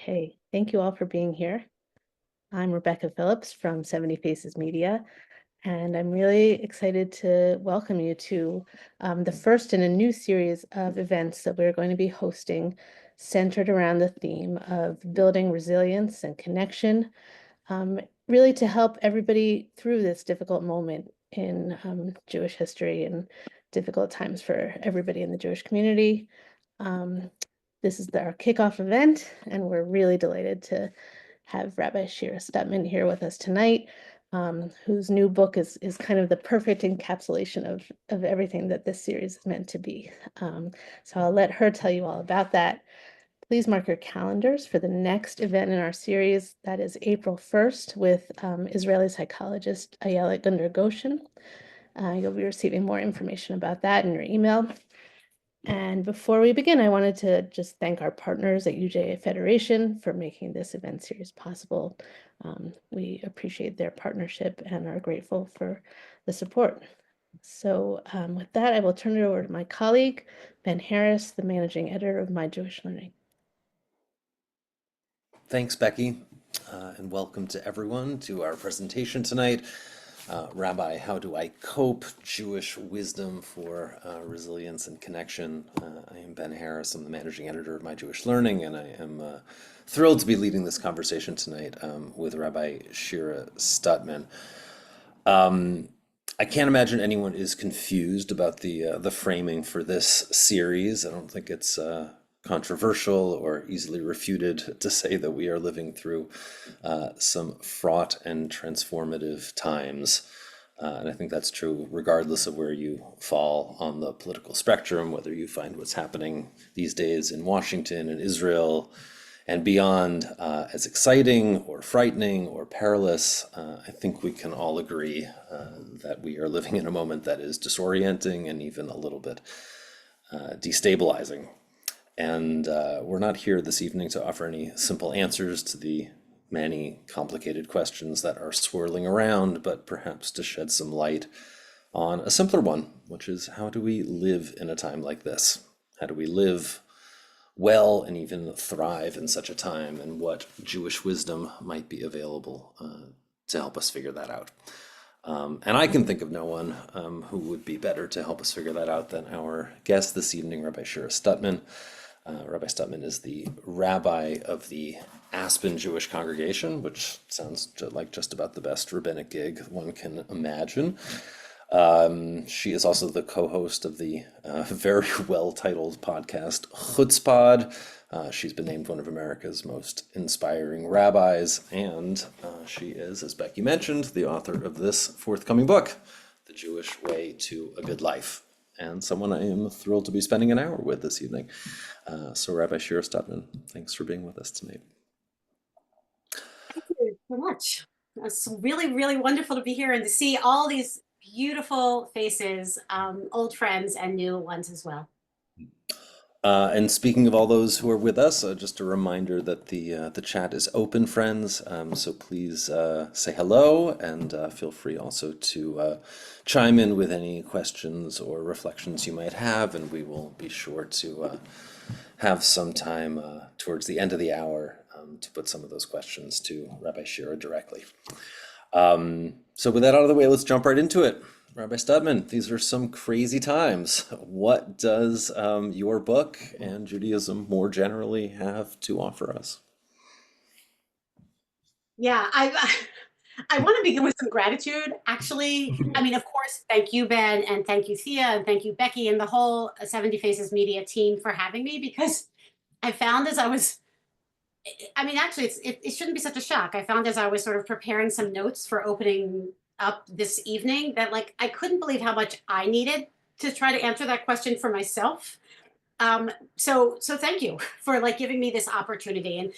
Okay, thank you all for being here. I'm Rebecca Phillips from 70 Faces Media, and I'm really excited to welcome you to the first in a new series of events that we're going to be hosting centered around the theme of building resilience and connection, really to help everybody through this difficult moment in Jewish history and difficult times for everybody in the Jewish community. This is our kickoff event, and we're really delighted to have Rabbi Shira Stutman here with us tonight, whose new book is kind of the perfect encapsulation of everything that this series is meant to be. So I'll let her tell you all about that. Please mark your calendars for the next event in our series. That is April 1st with Israeli psychologist Ayelet Gunder-Goshen. You'll be receiving more information about that in your email. And before we begin, I wanted to just thank our partners at UJA-Federation for making this event series possible. We appreciate their partnership and are grateful for the support. So with that, I will turn it over to my colleague, Ben Harris, the managing editor of My Jewish Learning. Thanks, Becky, and welcome to everyone to our presentation tonight. Rabbi, how do I cope? Jewish wisdom for resilience and connection. I am Ben Harris. I'm the managing editor of My Jewish Learning, and I am thrilled to be leading this conversation tonight with Rabbi Shira Stutman. I can't imagine anyone is confused about the framing for this series. I don't think it's controversial or easily refuted to say that we are living through some fraught and transformative times. And I think that's true regardless of where you fall on the political spectrum, whether you find what's happening these days in Washington and Israel and beyond as exciting or frightening or perilous. I think we can all agree that we are living in a moment that is disorienting and even a little bit destabilizing. And we're not here this evening to offer any simple answers to the many complicated questions that are swirling around, but perhaps to shed some light on a simpler one, which is how do we live in a time like this? How do we live well and even thrive in such a time, and what Jewish wisdom might be available to help us figure that out? And I can think of no one who would be better to help us figure that out than our guest this evening, Rabbi Shira Stutman. Rabbi Stutman is the rabbi of the Aspen Jewish congregation, which sounds like just about the best rabbinic gig one can imagine. She is also the co-host of the very well-titled podcast Chutzpod. She's been named one of America's most inspiring rabbis, and she is, as Becky mentioned, the author of this forthcoming book, The Jewish Way to a Good Life, and someone I am thrilled to be spending an hour with this evening. So Rabbi Shira Stutman, thanks for being with us tonight. Thank you so much. It's really, really wonderful to be here and to see all these beautiful faces, old friends and new ones as well. And speaking of all those who are with us, just a reminder that the chat is open, friends. So please say hello, and feel free also to chime in with any questions or reflections you might have, and we will be sure to have some time towards the end of the hour to put some of those questions to Rabbi Shira directly. So with that out of the way, let's jump right into it. Rabbi Stutman, these are some crazy times. What does your book and Judaism more generally have to offer us? Yeah, I want to begin with some gratitude, actually. I mean, of course, thank you, Ben, and thank you, Thea, and thank you, Becky, and the whole 70 Faces Media team for having me, because I found as I was, I mean, actually, it shouldn't be such a shock. I found as I was sort of preparing some notes for opening up this evening that, like, I couldn't believe how much I needed to try to answer that question for myself. So thank you for like giving me this opportunity. And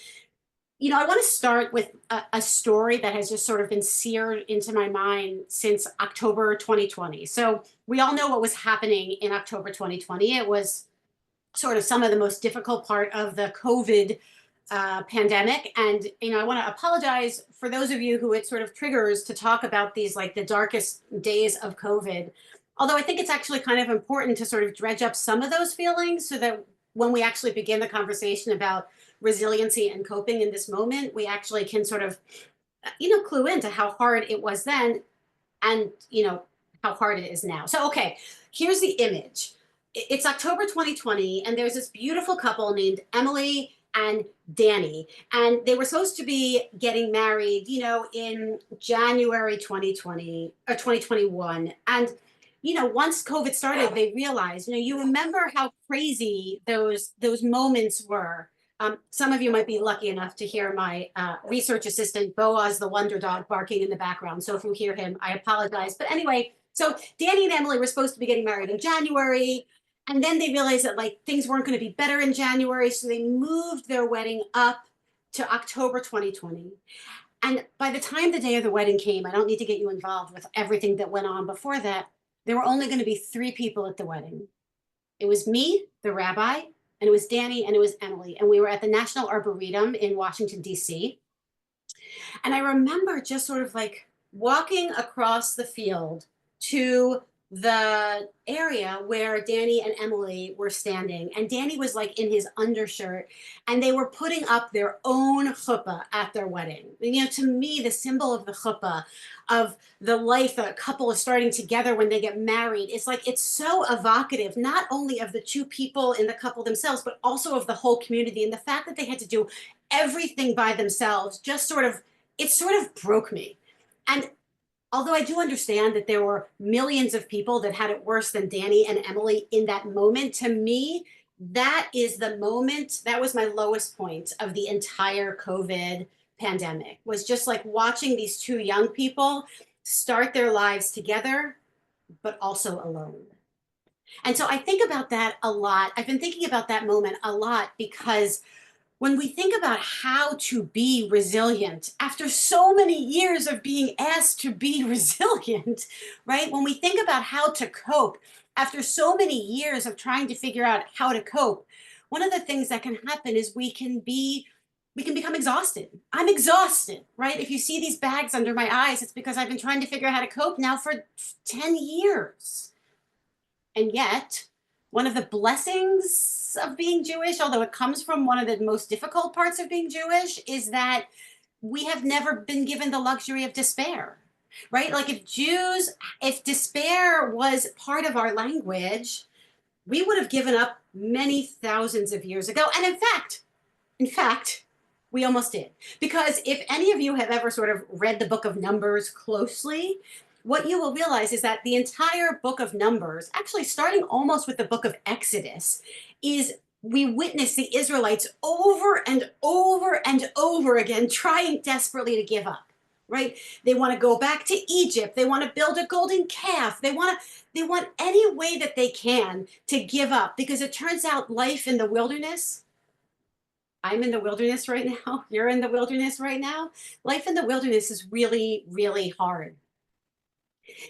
I want to start with a story that has just sort of been seared into my mind since October 2020. So we all know what was happening in October 2020. It was sort of some of the most difficult part of the COVID pandemic. And, I want to apologize for those of you who it sort of triggers to talk about these, like the darkest days of COVID. Although I think it's actually kind of important to sort of dredge up some of those feelings so that when we actually begin the conversation about resiliency and coping in this moment, we actually can sort of, clue into how hard it was then and, how hard it is now. So, okay, here's the image. It's October 2020, and there's this beautiful couple named Emily and Danny, and they were supposed to be getting married, in January 2020 or 2021. And, once COVID started, they realized, you remember how crazy those moments were. Some of you might be lucky enough to hear my research assistant, Boaz the Wonder Dog, barking in the background. So if you hear him, I apologize. But anyway, so Danny and Emily were supposed to be getting married in January. And then they realized that things weren't going to be better in January. So they moved their wedding up to October 2020. And by the time the day of the wedding came, I don't need to get you involved with everything that went on before that. There were only going to be 3 people at the wedding. It was me, the rabbi, and it was Danny, and it was Emily. And we were at the National Arboretum in Washington, D.C. And I remember just sort of walking across the field to the area where Danny and Emily were standing. And Danny was in his undershirt, and they were putting up their own chuppah at their wedding. And, to me, the symbol of the chuppah, of the life that a couple is starting together when they get married, it's so evocative, not only of the 2 people in the couple themselves, but also of the whole community. And the fact that they had to do everything by themselves just sort of broke me. And although I do understand that there were millions of people that had it worse than Danny and Emily in that moment, to me, that is the moment, that was my lowest point of the entire COVID pandemic, was just watching these 2 young people start their lives together, but also alone. And so I think about that a lot. I've been thinking about that moment a lot because when we think about how to be resilient after so many years of being asked to be resilient, right? When we think about how to cope after so many years of trying to figure out how to cope, one of the things that can happen is we can become exhausted. I'm exhausted, right? If you see these bags under my eyes, it's because I've been trying to figure out how to cope now for 10 years. And yet, one of the blessings of being Jewish, although it comes from one of the most difficult parts of being Jewish, is that we have never been given the luxury of despair, right? If despair was part of our language, we would have given up many thousands of years ago. And in fact, we almost did. Because if any of you have ever sort of read the book of Numbers closely, what you will realize is that the entire book of Numbers, actually starting almost with the book of Exodus, is we witness the Israelites over and over and over again trying desperately to give up, right? They want to go back to Egypt. They want to build a golden calf. They want any way that they can to give up, because it turns out life in the wilderness, I'm in the wilderness right now, you're in the wilderness right now, life in the wilderness is really, really hard.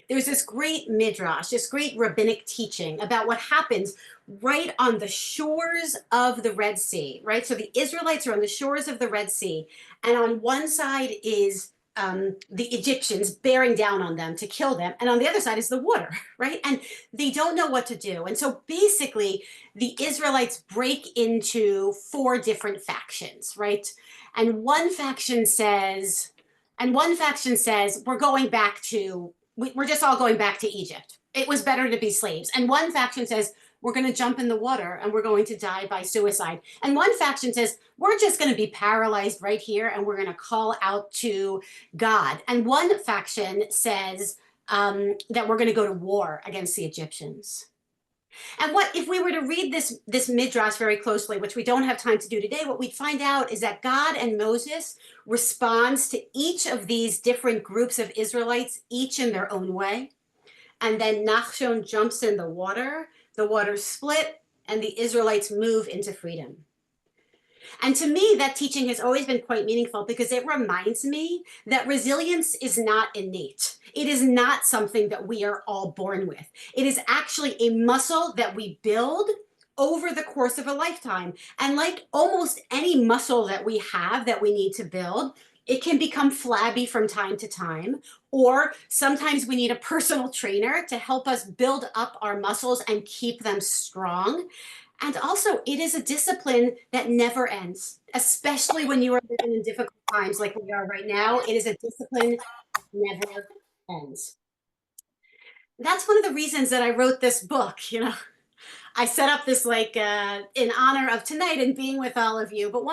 There's this great midrash, this great rabbinic teaching about what happens right on the shores of the Red Sea, right? So the Israelites are on the shores of the Red Sea, and on one side is the Egyptians bearing down on them to kill them, and on the other side is the water, right? And they don't know what to do. And so basically, the Israelites break into 4 different factions, right? And one faction says, we're going back to we're just all going back to Egypt. It was better to be slaves. And one faction says, we're going to jump in the water and we're going to die by suicide. And one faction says, we're just going to be paralyzed right here and we're going to call out to God. And one faction says that we're going to go to war against the Egyptians. And what if we were to read this midrash very closely, which we don't have time to do today, what we'd find out is that God and Moses responds to each of these different groups of Israelites, each in their own way. And then Nachshon jumps in the water split, and the Israelites move into freedom. And to me, that teaching has always been quite meaningful because it reminds me that resilience is not innate. It is not something that we are all born with. It is actually a muscle that we build over the course of a lifetime. And like almost any muscle that we have that we need to build, it can become flabby from time to time, or sometimes we need a personal trainer to help us build up our muscles and keep them strong. And also, it is a discipline that never ends. especially when you are living in difficult times like we are right now. It is a discipline that never ends. That's one of the reasons that I wrote this book, I set up this like in honor of tonight and being with all of you. But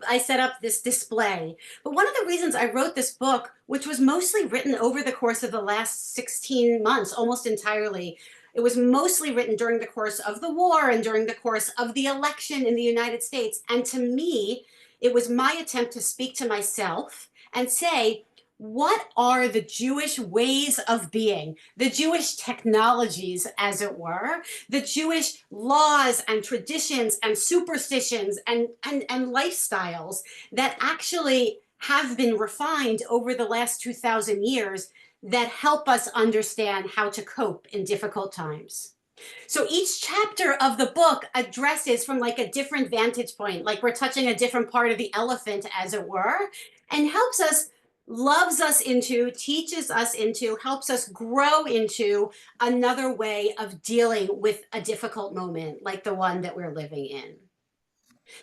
I set up this display. But one of the reasons I wrote this book, which was mostly written over the course of the last 16 months, almost entirely, it was mostly written during the course of the war and during the course of the election in the United States. And to me, it was my attempt to speak to myself and say, what are the Jewish ways of being, the Jewish technologies, as it were, the Jewish laws and traditions and superstitions and lifestyles that actually have been refined over the last 2,000 years that help us understand how to cope in difficult times. So each chapter of the book addresses from like a different vantage point, like we're touching a different part of the elephant, as it were, and helps us, loves us into, teaches us into, helps us grow into another way of dealing with a difficult moment like the one that we're living in.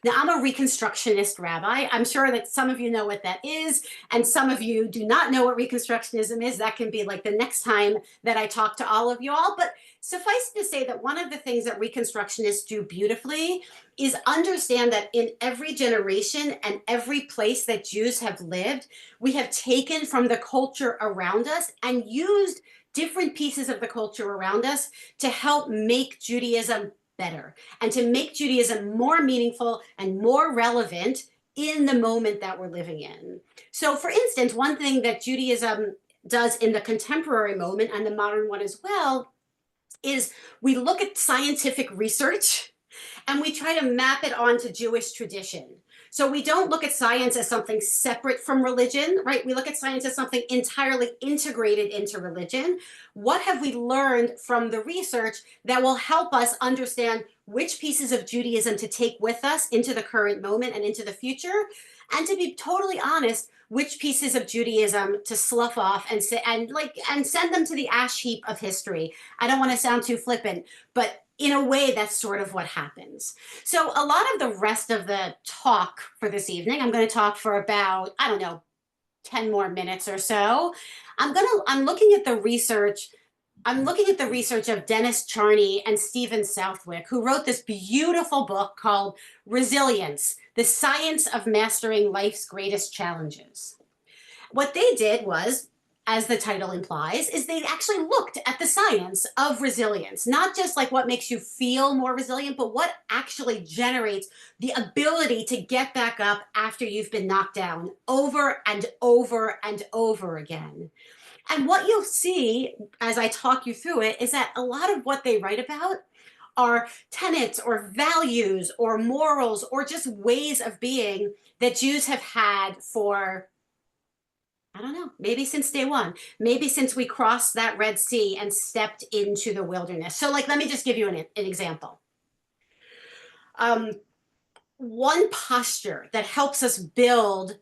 Now, I'm a Reconstructionist rabbi. I'm sure that some of you know what that is, and some of you do not know what Reconstructionism is. That can be like the next time that I talk to all of you all. But suffice to say that one of the things that Reconstructionists do beautifully is understand that in every generation and every place that Jews have lived, we have taken from the culture around us and used different pieces of the culture around us to help make Judaism better and to make Judaism more meaningful and more relevant in the moment that we're living in. So, for instance, one thing that Judaism does in the contemporary moment and the modern one as well is we look at scientific research and we try to map it onto Jewish tradition. So we don't look at science as something separate from religion, right? We look at science as something entirely integrated into religion. What have we learned from the research that will help us understand which pieces of Judaism to take with us into the current moment and into the future? And to be totally honest, which pieces of Judaism to slough off and send them to the ash heap of history. I don't want to sound too flippant, but in a way, that's sort of what happens. So a lot of the rest of the talk for this evening, I'm going to talk for about, I don't know, 10 more minutes or so. I'm looking at the research. I'm looking at the research of Dennis Charney and Stephen Southwick, who wrote this beautiful book called Resilience, the Science of Mastering Life's Greatest Challenges. What they did was, as the title implies, is they actually looked at the science of resilience, not just like what makes you feel more resilient, but what actually generates the ability to get back up after you've been knocked down over and over and over again. And what you'll see as I talk you through it is that a lot of what they write about are tenets or values or morals or just ways of being that Jews have had for, I don't know, maybe since day one, maybe since we crossed that Red Sea and stepped into the wilderness. So like, let me just give you an example. One posture that helps us build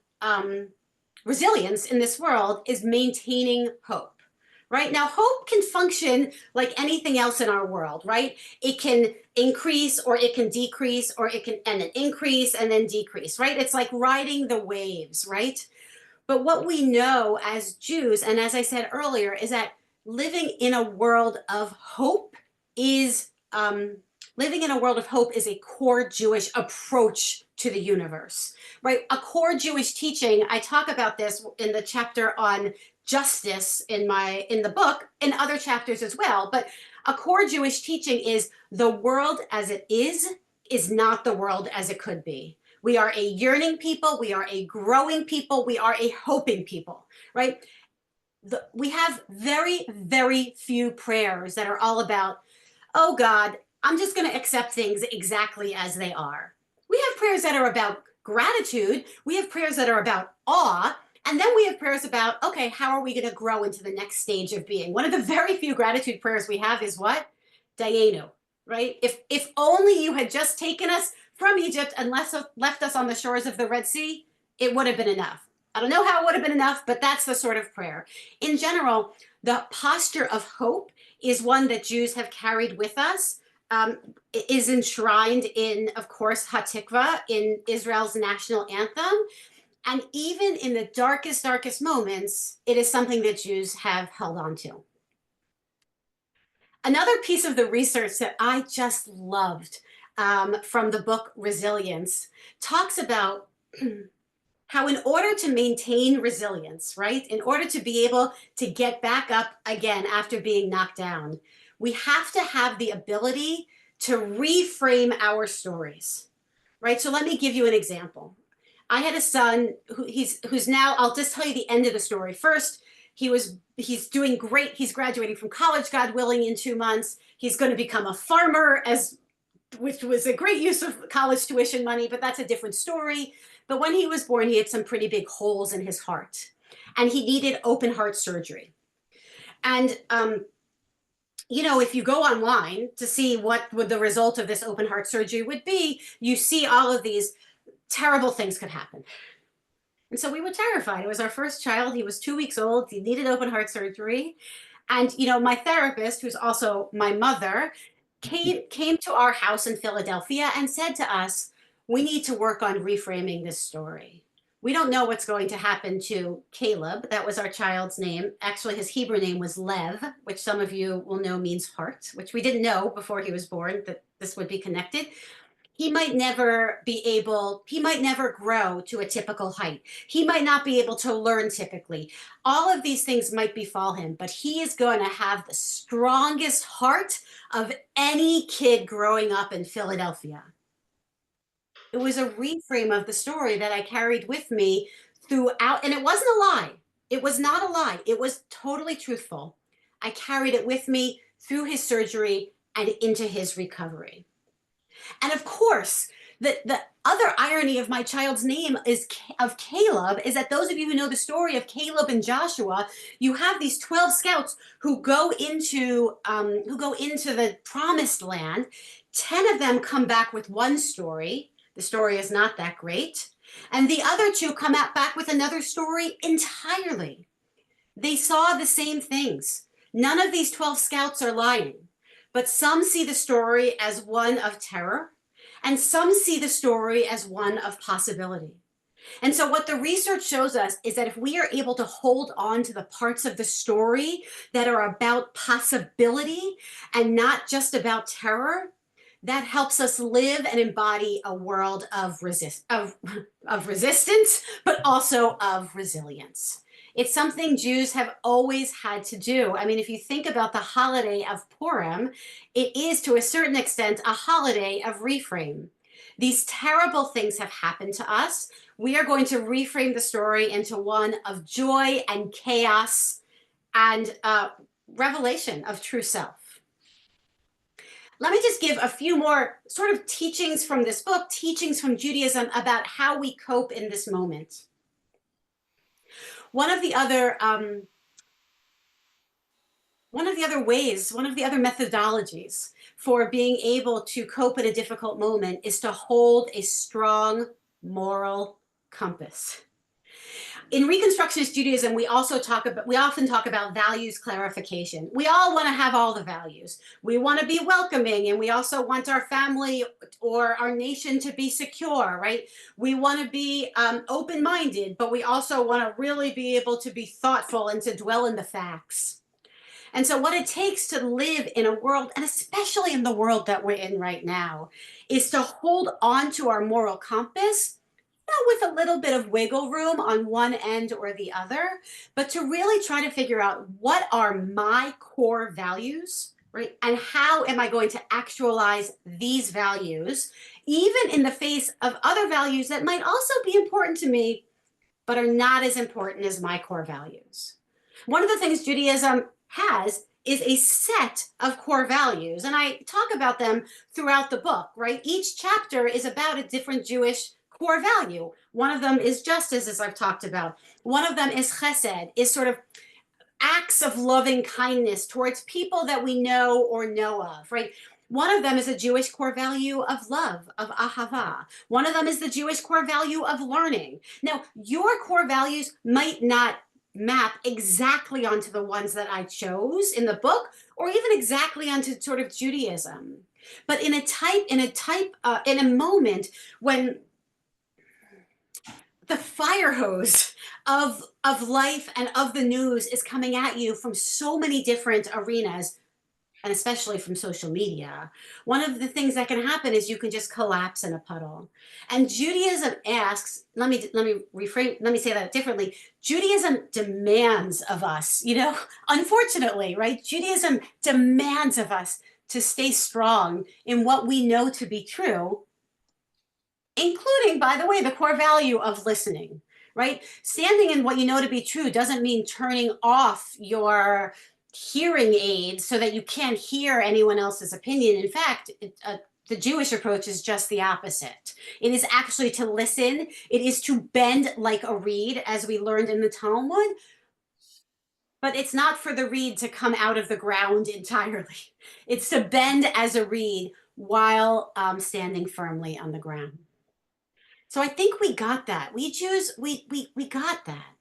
resilience in this world is maintaining hope. Right now, hope can function like anything else in our world, right? It can increase or it can decrease or it can and then increase and then decrease, right? It's like riding the waves, right? But what we know as Jews, and as I said earlier, is that living in a world of hope is a core Jewish approach to the universe, right? A core Jewish teaching. I talk about this in the chapter on justice in the book, in other chapters as well. But a core Jewish teaching is the world as it is not the world as it could be. We are a yearning people. We are a growing people. We are a hoping people, right? We have very, very few prayers that are all about, oh God, I'm just going to accept things exactly as they are. We have prayers that are about gratitude. We have prayers that are about awe. And then we have prayers about, okay, how are we going to grow into the next stage of being? One of the very few gratitude prayers we have is what? Dayenu, right? If only you had just taken us from Egypt and left us on the shores of the Red Sea, it would have been enough. I don't know how it would have been enough, but that's the sort of prayer. In general, the posture of hope is one that Jews have carried with us is enshrined in, of course, Hatikva, in Israel's national anthem. And even in the darkest, darkest moments, it is something that Jews have held on to. Another piece of the research that I just loved from the book Resilience talks about how in order to maintain resilience, right, in order to be able to get back up again after being knocked down, we have to have the ability to reframe our stories, right? So let me give you an example. I had a son who's now, I'll just tell you the end of the story. First, he's doing great. He's graduating from college, God willing, in 2 months. He's going to become a farmer, which was a great use of college tuition money, but that's a different story. But when he was born, he had some pretty big holes in his heart, and he needed open heart surgery. And if you go online to see what the result of this open heart surgery would be, you see all of these terrible things could happen. And so we were terrified. It was our first child. He was 2 weeks old. He needed open heart surgery. And, my therapist, who's also my mother, came to our house in Philadelphia and said to us, we need to work on reframing this story. We don't know what's going to happen to Caleb. That was our child's name. Actually, his Hebrew name was Lev, which some of you will know means heart, which we didn't know before he was born that this would be connected. He might never grow to a typical height. He might not be able to learn typically. All of these things might befall him, but he is going to have the strongest heart of any kid growing up in Philadelphia. It was a reframe of the story that I carried with me throughout, and it wasn't a lie. It was not a lie. It was totally truthful. I carried it with me through his surgery and into his recovery. And of course, the other irony of my child's name of Caleb is that those of you who know the story of Caleb and Joshua, you have these 12 scouts who go into the promised land. 10 of them come back with one story. The story is not that great. And the other 2 come back with another story entirely. They saw the same things. None of these 12 scouts are lying. But some see the story as one of terror, and some see the story as one of possibility. And so what the research shows us is that if we are able to hold on to the parts of the story that are about possibility and not just about terror, that helps us live and embody a world of resistance, but also of resilience. It's something Jews have always had to do. I mean, if you think about the holiday of Purim, it is to a certain extent a holiday of reframe. These terrible things have happened to us. We are going to reframe the story into one of joy and chaos and revelation of true self. Let me just give a few more sort of teachings from this book, teachings from Judaism about how we cope in this moment. One of the other methodologies for being able to cope in a difficult moment is to hold a strong moral compass. In Reconstructionist Judaism, we often talk about values clarification. We all want to have all the values. We want to be welcoming, and we also want our family or our nation to be secure, right? We want to be open-minded, but we also want to really be able to be thoughtful and to dwell in the facts. And so what it takes to live in a world, and especially in the world that we're in right now, is to hold on to our moral compass, with a little bit of wiggle room on one end or the other, but to really try to figure out what are my core values, right? And how am I going to actualize these values, even in the face of other values that might also be important to me, but are not as important as my core values. One of the things Judaism has is a set of core values, and I talk about them throughout the book, right? Each chapter is about a different Jewish core value. One of them is justice, as I've talked about. One of them is chesed, is sort of acts of loving kindness towards people that we know or know of, right? One of them is a Jewish core value of love, of ahava. One of them is the Jewish core value of learning. Now, your core values might not map exactly onto the ones that I chose in the book, or even exactly onto sort of Judaism. but in a moment when the fire hose of life and of the news is coming at you from so many different arenas, and especially from social media, one of the things that can happen is you can just collapse in a puddle. And Judaism asks, let me reframe, let me say that differently. Judaism demands of us, unfortunately, right? Judaism demands of us to stay strong in what we know to be true, including, by the way, the core value of listening, right? Standing in what you know to be true doesn't mean turning off your hearing aids so that you can't hear anyone else's opinion. In fact, the Jewish approach is just the opposite. It is actually to listen. It is to bend like a reed, as we learned in the Talmud, but it's not for the reed to come out of the ground entirely. It's to bend as a reed while standing firmly on the ground. So I think we got that. We Jews, we got that.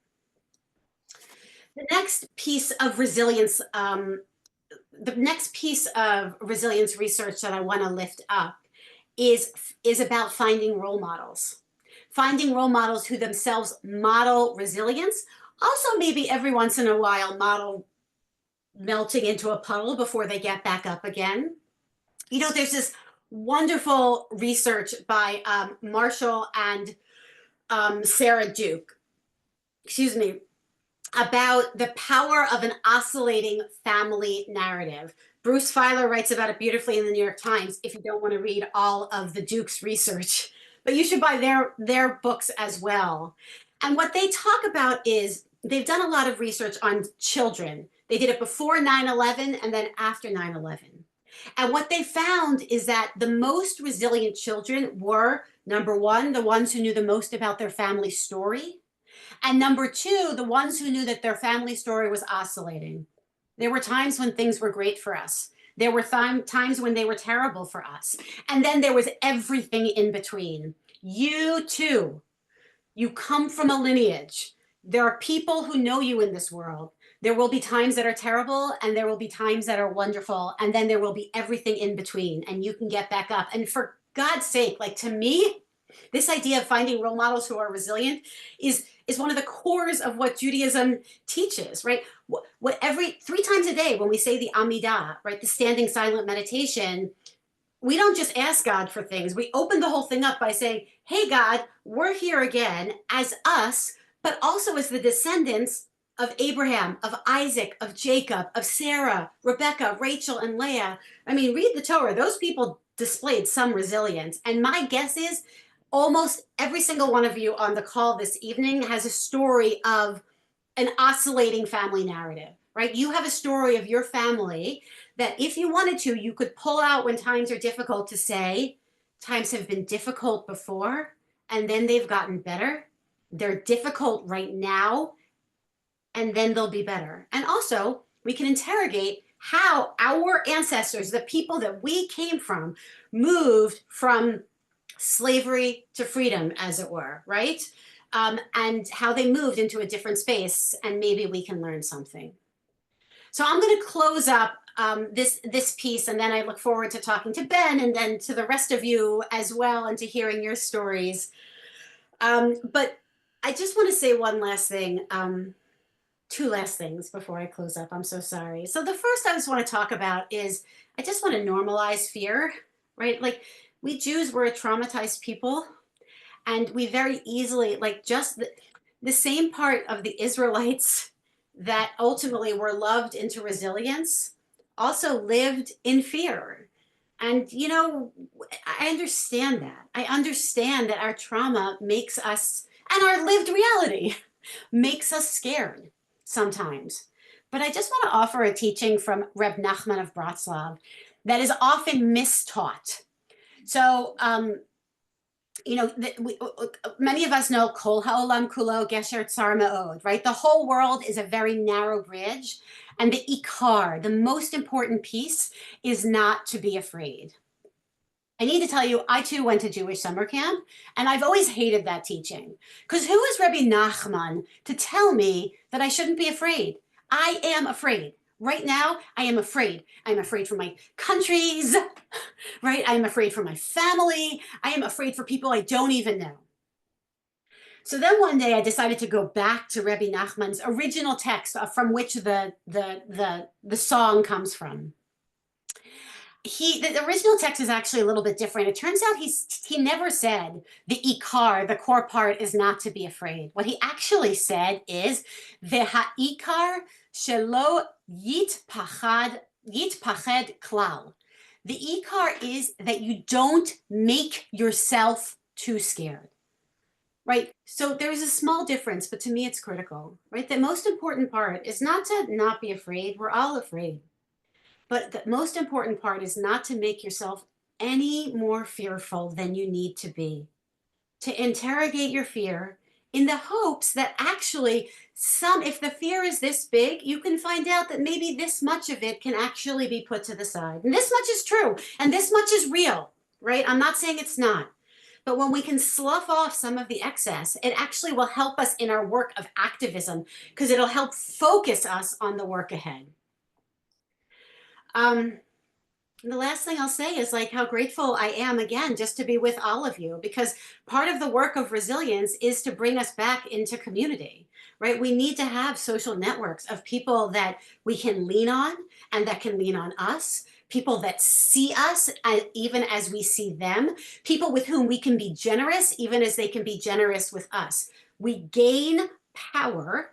The next piece of resilience, research that I want to lift up is about finding role models. Finding role models who themselves model resilience. Also, maybe every once in a while, model melting into a puddle before they get back up again. There's this wonderful research by Marshall and Sarah Duke, about the power of an oscillating family narrative. Bruce Feiler writes about it beautifully in the New York Times if you don't want to read all of the Duke's research, but you should buy their books as well. And what they talk about is they've done a lot of research on children. They did it before 9/11 and then after 9/11. And what they found is that the most resilient children were, number one, the ones who knew the most about their family story. And number two, the ones who knew that their family story was oscillating. There were times when things were great for us. There were times when they were terrible for us. And then there was everything in between. You too, you come from a lineage. There are people who know you in this world. There will be times that are terrible and there will be times that are wonderful. And then there will be everything in between and you can get back up. And for God's sake, like to me, this idea of finding role models who are resilient is one of the cores of what Judaism teaches, right? What every 3 times a day when we say the Amidah, right, the standing silent meditation, we don't just ask God for things. We open the whole thing up by saying, hey, God, we're here again as us, but also as the descendants of Abraham, of Isaac, of Jacob, of Sarah, Rebecca, Rachel, and Leah. I mean, read the Torah. Those people displayed some resilience. And my guess is almost every single one of you on the call this evening has a story of an oscillating family narrative, right? You have a story of your family that if you wanted to, you could pull out when times are difficult to say, times have been difficult before, and then they've gotten better. They're difficult right now, and then they'll be better. And also, we can interrogate how our ancestors, the people that we came from, moved from slavery to freedom, as it were, right? And how they moved into a different space, and maybe we can learn something. So I'm going to close up this piece, and then I look forward to talking to Ben and then to the rest of you as well, and to hearing your stories. But I just want to say one last thing, 2 last things before I close up. I'm so sorry. So the first I just want to talk about is I just want to normalize fear, right? Like, we Jews were a traumatized people, and we very easily, like, just the same part of the Israelites that ultimately were loved into resilience also lived in fear. And, I understand that. I understand that our trauma makes us, and our lived reality makes us scared sometimes. But I just want to offer a teaching from Reb Nachman of Bratslav that is often mistaught. So, many of us know Kol Ha'olam Kulo Gesher Tsar Me'od, right? The whole world is a very narrow bridge. And the ikar, the most important piece, is not to be afraid. I need to tell you, I too went to Jewish summer camp, and I've always hated that teaching. Because who is Rabbi Nachman to tell me that I shouldn't be afraid? I am afraid. Right now, I am afraid. I'm afraid for my countries, right? I am afraid for my family. I am afraid for people I don't even know. So then one day I decided to go back to Rabbi Nachman's original text from which the song comes from. The original text is actually a little bit different. It turns out he never said the ikar, the core part, is not to be afraid. What he actually said is ve'ha'ikar shelo yitpached klal. The ikar is that you don't make yourself too scared. Right. So there's a small difference, but to me it's critical, right? The most important part is not to not be afraid. We're all afraid. But the most important part is not to make yourself any more fearful than you need to be. To interrogate your fear in the hopes that actually if the fear is this big, you can find out that maybe this much of it can actually be put to the side. And this much is true, and this much is real, right? I'm not saying it's not. But when we can slough off some of the excess, it actually will help us in our work of activism because it'll help focus us on the work ahead. The last thing I'll say is like how grateful I am again just to be with all of you, because part of the work of resilience is to bring us back into community, right? We need to have social networks of people that we can lean on and that can lean on us, people that see us even as we see them, people with whom we can be generous even as they can be generous with us. We gain power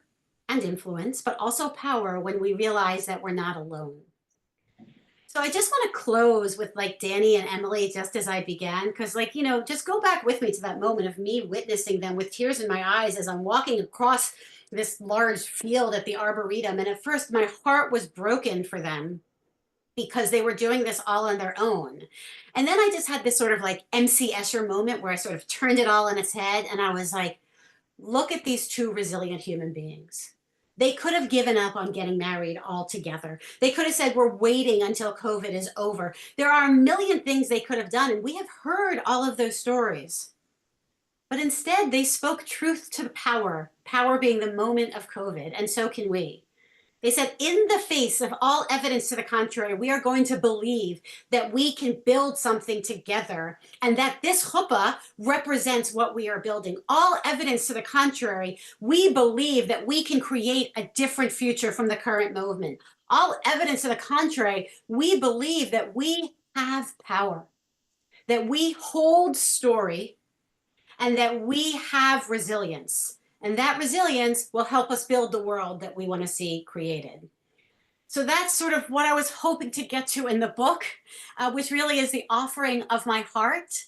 and influence, but also power when we realize that we're not alone. So I just want to close with like Danny and Emily, just as I began, because like, just go back with me to that moment of me witnessing them with tears in my eyes as I'm walking across this large field at the Arboretum. And at first my heart was broken for them because they were doing this all on their own. And then I just had this sort of like MC Escher moment where I sort of turned it all on its head. And I was like, look at these two resilient human beings. They could have given up on getting married altogether. They could have said, we're waiting until COVID is over. There are a million things they could have done, and we have heard all of those stories. But instead, they spoke truth to power, power being the moment of COVID, and so can we. They said, in the face of all evidence to the contrary, we are going to believe that we can build something together and that this chuppah represents what we are building. All evidence to the contrary, we believe that we can create a different future from the current movement. All evidence to the contrary, we believe that we have power, that we hold story, and that we have resilience. And that resilience will help us build the world that we want to see created. So that's sort of what I was hoping to get to in the book, which really is the offering of my heart.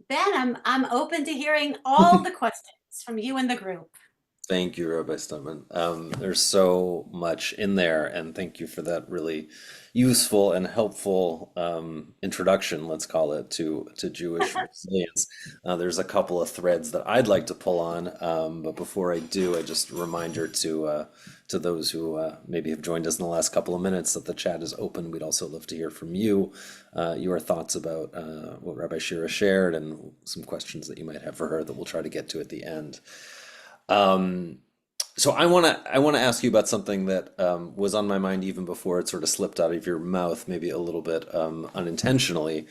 Ben, I'm open to hearing all the questions from you and the group. Thank you, Rabbi Stutman. There's so much in there, and thank you for that really useful and helpful introduction, let's call it, to Jewish resilience. There's a couple of threads that I'd like to pull on, but before I do, I just a reminder to those who maybe have joined us in the last couple of minutes that the chat is open. We'd also love to hear from you, your thoughts about what Rabbi Shira shared, and some questions that you might have for her that we'll try to get to at the end. So I want to ask you about something that was on my mind even before it sort of slipped out of your mouth, maybe a little bit unintentionally,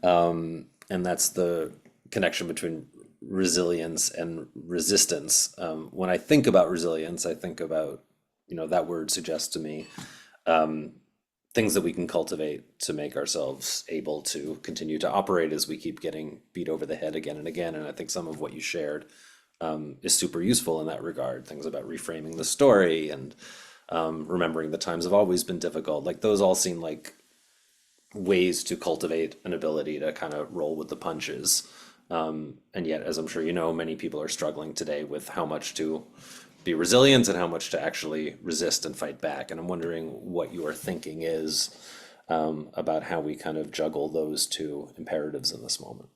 and that's the connection between resilience and resistance. When I think about resilience, I think about, that word suggests to me things that we can cultivate to make ourselves able to continue to operate as we keep getting beat over the head again and again. And I think some of what you shared is super useful in that regard. Things about reframing the story and remembering the times have always been difficult. Like those all seem like ways to cultivate an ability to kind of roll with the punches. And yet, as I'm sure you know, many people are struggling today with how much to be resilient and how much to actually resist and fight back. And I'm wondering what your thinking is about how we kind of juggle those two imperatives in this moment.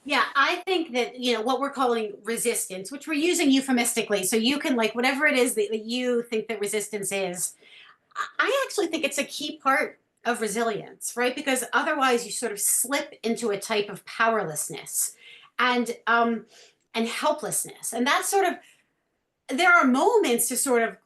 Yeah, I think that, what we're calling resistance, which we're using euphemistically, so you can like whatever it is that you think that resistance is, I actually think it's a key part of resilience, right? Because otherwise you sort of slip into a type of powerlessness and helplessness. And that's sort of, there are moments to sort of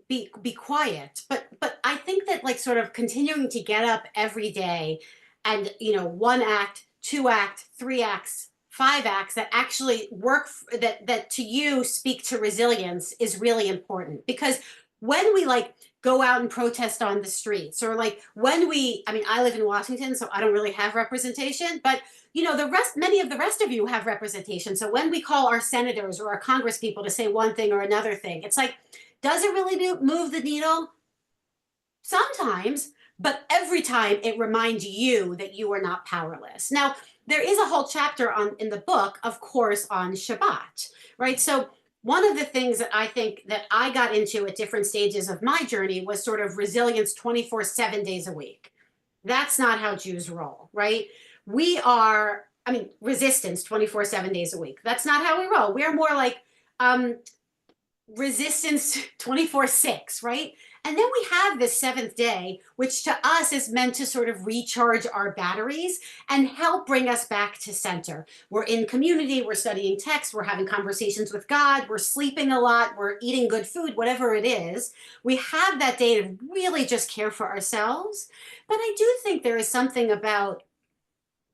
be quiet, but but I think that like sort of continuing to get up every day and, one act, two act, three acts, five acts that actually work, that to you speak to resilience is really important. Because when we like go out and protest on the streets, or like when we, I mean, I live in Washington, so I don't really have representation, but many of the rest of you have representation. So when we call our senators or our congress people to say one thing or another thing, it's like, does it really move the needle? Sometimes, but every time it reminds you that you are not powerless. Now, there is a whole chapter on in the book, of course, on Shabbat, right? So one of the things that I think that I got into at different stages of my journey was sort of resilience 24, 7 days a week. That's not how Jews roll, right? We are, I mean, resistance 24, 7 days a week. That's not how we roll. We're more like resistance 24/6, right? And then we have this seventh day, which to us is meant to sort of recharge our batteries and help bring us back to center. We're in community, we're studying text, we're having conversations with God, we're sleeping a lot, we're eating good food, whatever it is. We have that day to really just care for ourselves. But I do think there is something about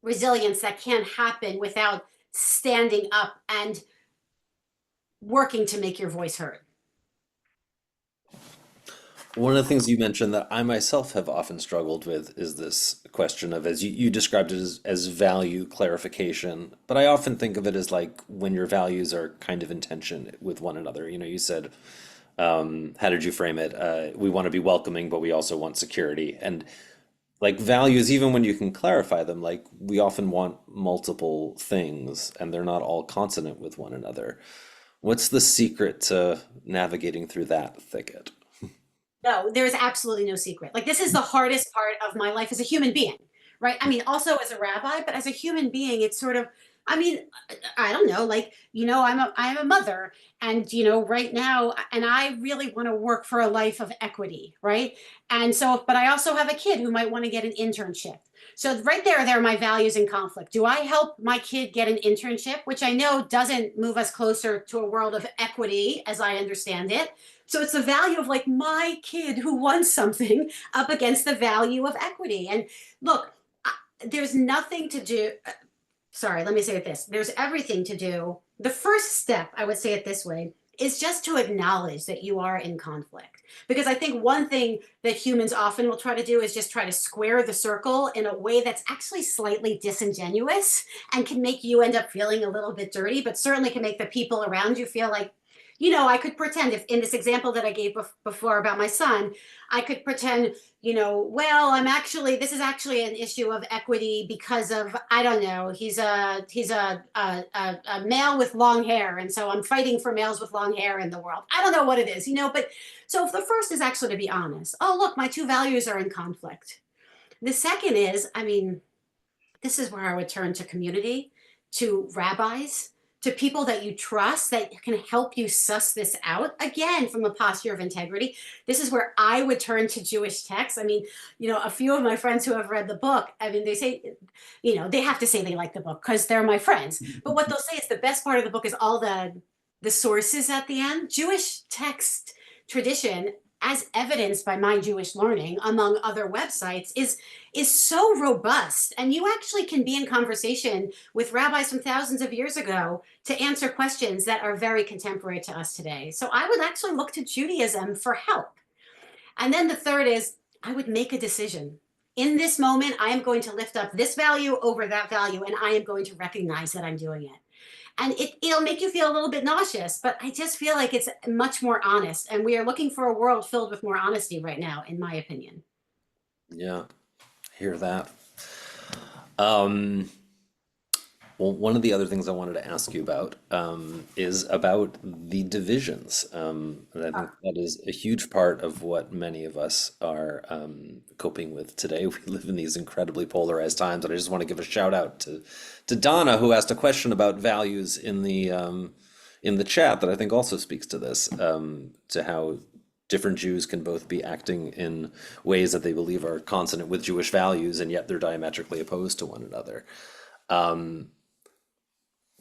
resilience that can't happen without standing up and working to make your voice heard. One of the things you mentioned that I myself have often struggled with is this question of, as you described it as value clarification, but I often think of it as like when your values are kind of in tension with one another. You said, how did you frame it? We want to be welcoming, but we also want security. And like values, even when you can clarify them, like we often want multiple things and they're not all consonant with one another. What's the secret to navigating through that thicket? No, there is absolutely no secret. Like, this is the hardest part of my life as a human being, right? I mean, also as a rabbi, but as a human being, it's sort of, I mean, I don't know, like, I'm a mother, and right now, and I really want to work for a life of equity, right? And so, but I also have a kid who might want to get an internship. So right there are my values in conflict. Do I help my kid get an internship, which I know doesn't move us closer to a world of equity as I understand it? So it's the value of like my kid who wants something up against the value of equity. And look, there's nothing to do. Sorry, let me say it this. There's everything to do. The first step, I would say it this way, is just to acknowledge that you are in conflict. Because I think one thing that humans often will try to do is just try to square the circle in a way that's actually slightly disingenuous and can make you end up feeling a little bit dirty, but certainly can make the people around you feel like, I could pretend, if in this example that I gave before about my son, I could pretend, well, this is actually an issue of equity because of, I don't know, he's a male with long hair. And so I'm fighting for males with long hair in the world. I don't know what it is, but so if the first is actually to be honest, oh, look, my two values are in conflict. The second is, I mean, this is where I would turn to community, to rabbis, to people that you trust that can help you suss this out, again, from a posture of integrity. This is where I would turn to Jewish texts. I mean, a few of my friends who have read the book, I mean, they say, they have to say they like the book because they're my friends. But what they'll say is the best part of the book is all the sources at the end. Jewish text tradition, as evidenced by my Jewish learning, among other websites, is so robust. And you actually can be in conversation with rabbis from thousands of years ago to answer questions that are very contemporary to us today. So I would actually look to Judaism for help. And then the third is, I would make a decision. In this moment, I am going to lift up this value over that value, and I am going to recognize that I'm doing it. And it'll make you feel a little bit nauseous, but I just feel like it's much more honest. And we are looking for a world filled with more honesty right now, in my opinion. Yeah, hear that. Um, well, one of the other things I wanted to ask you about is about the divisions. And I think that is a huge part of what many of us are coping with today. We live in these incredibly polarized times, and I just want to give a shout out to Donna, who asked a question about values in the chat that I think also speaks to this, to how different Jews can both be acting in ways that they believe are consonant with Jewish values, and yet they're diametrically opposed to one another.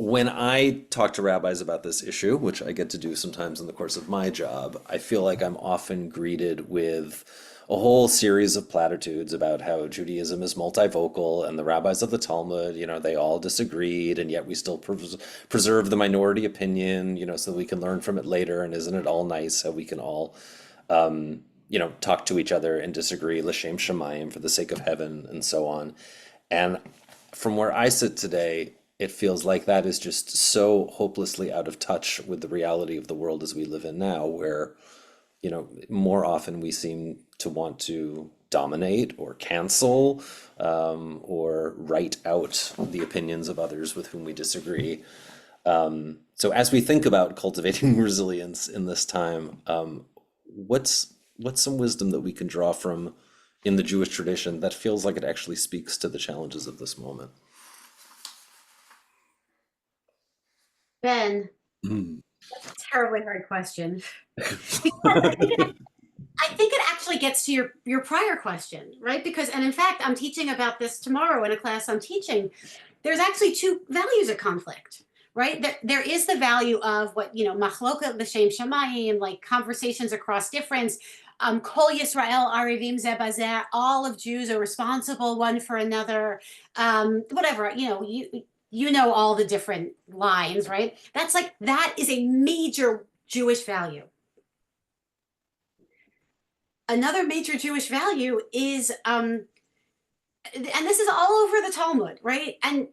When I talk to rabbis about this issue, which I get to do sometimes in the course of my job, I feel like I'm often greeted with, a whole series of platitudes about how Judaism is multivocal and the rabbis of the Talmud, they all disagreed, and yet we still preserve the minority opinion, so we can learn from it later. And isn't it all nice how we can all, talk to each other and disagree, l'shem shamayim, for the sake of heaven, and so on. And from where I sit today, it feels like that is just so hopelessly out of touch with the reality of the world as we live in now, where more often we seem to want to dominate or cancel, or write out the opinions of others with whom we disagree. So as we think about cultivating resilience in this time, what's some wisdom that we can draw from in the Jewish tradition that feels like it actually speaks to the challenges of this moment? Ben, Mm. terribly hard question. I think it actually gets to your prior question, right? Because, and in fact, I'm teaching about this tomorrow in a class I'm teaching. There's actually two values at conflict, right? There is the value of what, machloket l'shem shamayim, like conversations across difference. Kol Yisrael arivim ze bazeh, all of Jews are responsible one for another. Whatever, you know all the different lines, right? That is a major Jewish value. Another major Jewish value is, and this is all over the Talmud, right? And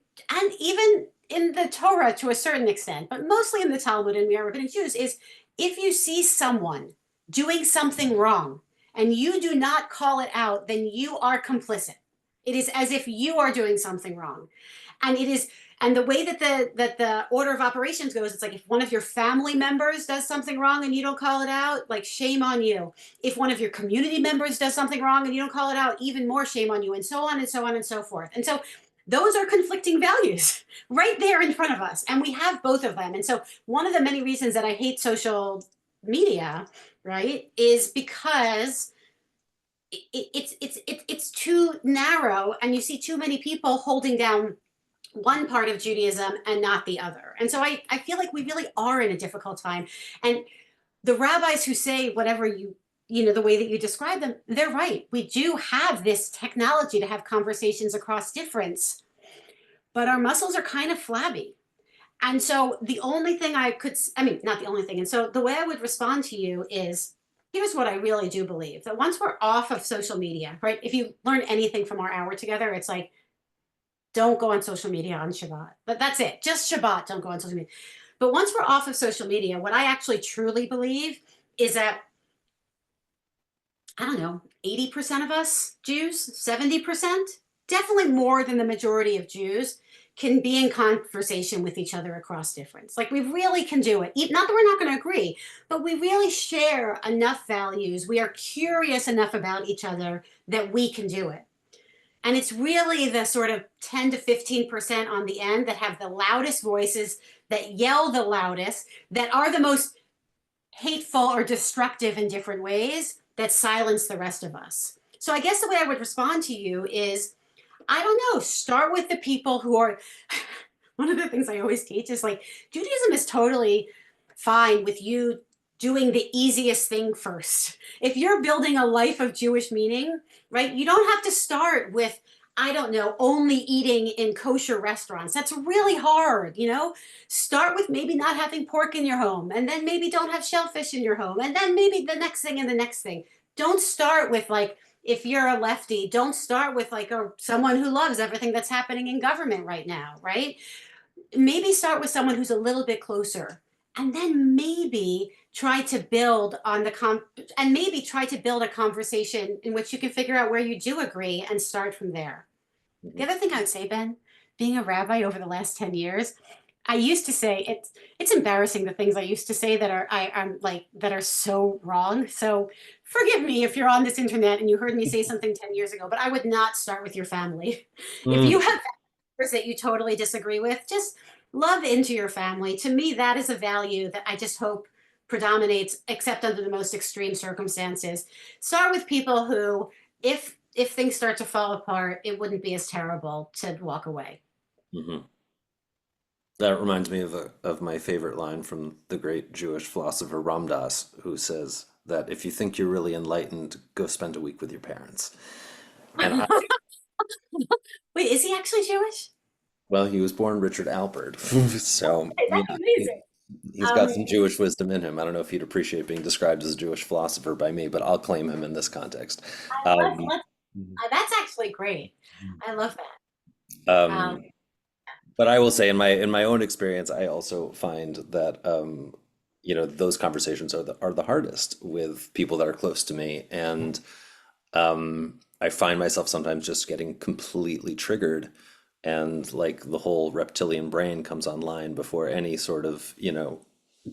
even in the Torah to a certain extent, but mostly in the Talmud and we are rabbinic Jews, is if you see someone doing something wrong and you do not call it out, then you are complicit. It is as if you are doing something wrong. And it is, and the way that the order of operations goes, it's like if one of your family members does something wrong and you don't call it out, like shame on you. If one of your community members does something wrong and you don't call it out, even more shame on you, and so on and so on and so forth. And so those are conflicting values right there in front of us, and we have both of them. And so one of the many reasons that I hate social media, right, is because it's too narrow, and you see too many people holding down one part of Judaism and not the other. And so I feel like we really are in a difficult time. And the rabbis who say whatever the way that you describe them, they're right. We do have this technology to have conversations across difference, but our muscles are kind of flabby. And so the only thing not the only thing. And so the way I would respond to you is, here's what I really do believe, that once we're off of social media, right? If you learn anything from our hour together, it's like, don't go on social media on Shabbat. But that's it. Just Shabbat, don't go on social media. But once we're off of social media, what I actually truly believe is that, I don't know, 80% of us Jews, 70%, definitely more than the majority of Jews, can be in conversation with each other across difference. Like we really can do it. Not that we're not going to agree, but we really share enough values. We are curious enough about each other that we can do it. And it's really the sort of 10 to 15% on the end that have the loudest voices, that yell the loudest, that are the most hateful or destructive in different ways, that silence the rest of us. So I guess the way I would respond to you is, I don't know, start with the people who are, one of the things I always teach is like, Judaism is totally fine with you doing the easiest thing first. If you're building a life of Jewish meaning, right, you don't have to start with, I don't know, only eating in kosher restaurants. That's really hard, Start with maybe not having pork in your home, and then maybe don't have shellfish in your home, and then maybe the next thing and the next thing. Don't start with like, if you're a lefty, don't start with like someone who loves everything that's happening in government right now, right? Maybe start with someone who's a little bit closer, and then maybe try to build on and maybe try to build a conversation in which you can figure out where you do agree and start from there. The other thing I would say, Ben, being a rabbi over the last 10 years, I used to say it's embarrassing the things I used to say I'm like that are so wrong. So forgive me if you're on this internet and you heard me say something 10 years ago, but I would not start with your family. If you have members that you totally disagree with, just love into your family. To me, that is a value that I just hope predominates, except under the most extreme circumstances. Start with people who, if things start to fall apart, it wouldn't be as terrible to walk away. Mhm. That reminds me of my favorite line from the great Jewish philosopher Ram Dass, who says, that if you think you're really enlightened, go spend a week with your parents. And I, Wait, is he actually Jewish? well, he was born Richard Alpert, so Hey, yeah, that's amazing. he's got some Jewish wisdom in him. I don't know if he'd appreciate being described as a Jewish philosopher by me, but I'll claim him in this context. Um, Let's, that's actually great. I love that. Um, um, but I will say, in my own experience, I also find that those conversations are the hardest with people that are close to me, and I find myself sometimes just getting completely triggered, and like the whole reptilian brain comes online before any sort of